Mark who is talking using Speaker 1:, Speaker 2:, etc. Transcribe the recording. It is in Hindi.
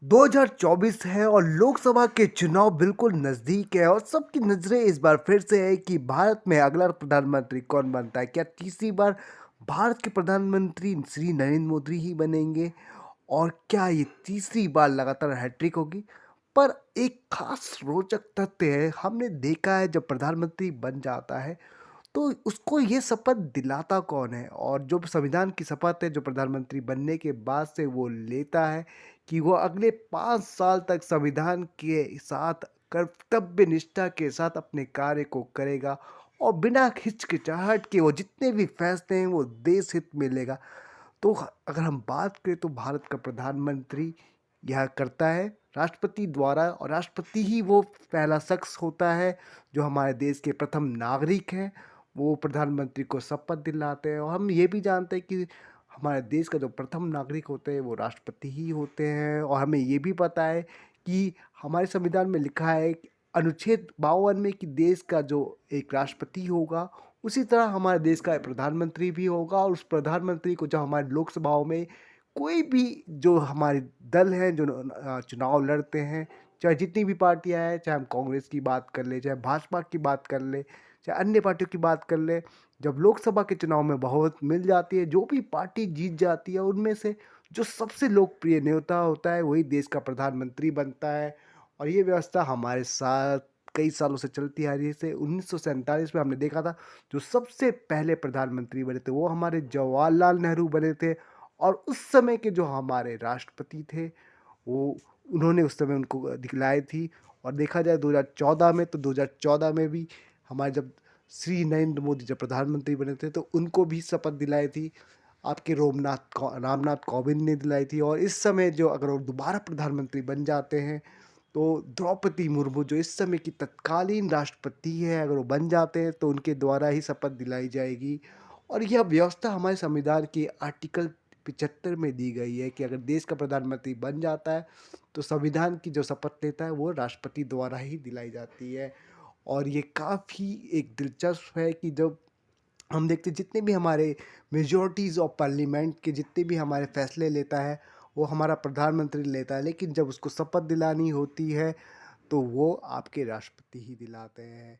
Speaker 1: 2024 है और लोकसभा के चुनाव बिल्कुल नज़दीक है और सबकी नज़रें इस बार फिर से है कि भारत में अगला प्रधानमंत्री कौन बनता है। क्या तीसरी बार भारत के प्रधानमंत्री श्री नरेंद्र मोदी ही बनेंगे और क्या ये तीसरी बार लगातार हैट्रिक होगी। पर एक खास रोचक तथ्य है, हमने देखा है जब प्रधानमंत्री बन जाता है तो उसको ये शपथ दिलाता कौन है, और जो संविधान की शपथ है जो प्रधानमंत्री बनने के बाद से वो लेता है कि वो अगले 5 साल तक संविधान के साथ कर्तव्य निष्ठा के साथ अपने कार्य को करेगा और बिना हिचकिचाहट के वो जितने भी फैसले हैं वो देश हित में लेगा। तो अगर हम बात करें तो भारत का प्रधानमंत्री यह करता है राष्ट्रपति द्वारा, और राष्ट्रपति ही वो पहला शख्स होता है जो हमारे देश के प्रथम नागरिक हैं। वो प्रधानमंत्री को शपथ दिलाते हैं और हम ये भी जानते हैं कि हमारे देश का जो प्रथम नागरिक होते हैं वो राष्ट्रपति ही होते हैं। और हमें ये भी पता है कि हमारे संविधान में लिखा है कि अनुच्छेद 52 में कि देश का जो एक राष्ट्रपति होगा उसी तरह हमारे देश का प्रधानमंत्री भी होगा, और उस प्रधानमंत्री को जब हमारे लोकसभाओं में कोई भी जो हमारे दल हैं जो चुनाव लड़ते हैं, चाहे जितनी भी पार्टियां हैं, चाहे हम कांग्रेस की बात कर ले, चाहे भाजपा की बात कर ले, चाहे अन्य पार्टियों की बात कर ले, जब लोकसभा के चुनाव में बहुमत मिल जाती है, जो भी पार्टी जीत जाती है उनमें से जो सबसे लोकप्रिय नेता होता है वही देश का प्रधानमंत्री बनता है। और ये व्यवस्था हमारे साथ कई सालों से चलती आ रही है। जैसे 1947 में हमने देखा था जो सबसे पहले प्रधानमंत्री बने थे वो हमारे जवाहरलाल नेहरू बने थे, और उस समय के जो हमारे राष्ट्रपति थे वो उन्होंने उस समय उनको दिखलाई थी। और देखा जाए 2014 में, तो 2014 में भी हमारे जब श्री नरेंद्र मोदी जब प्रधानमंत्री बने थे तो उनको भी शपथ दिलाई थी आपके रामनाथ कोविंद ने दिलाई थी। और इस समय जो अगर वो दोबारा प्रधानमंत्री बन जाते हैं तो द्रौपदी मुर्मू जो इस समय की तत्कालीन राष्ट्रपति है, अगर वो बन जाते हैं तो उनके द्वारा ही शपथ दिलाई जाएगी। और यह व्यवस्था हमारे संविधान के आर्टिकल 75 में दी गई है कि अगर देश का प्रधानमंत्री बन जाता है तो संविधान की जो शपथ लेता है वो राष्ट्रपति द्वारा ही दिलाई जाती है। और ये काफ़ी एक दिलचस्प है कि जब हम देखते हैं जितने भी हमारे मेजॉरिटीज़ ऑफ पार्लियामेंट के जितने भी हमारे फैसले लेता है वो हमारा प्रधानमंत्री लेता है, लेकिन जब उसको शपथ दिलानी होती है तो वो आपके राष्ट्रपति ही दिलाते हैं।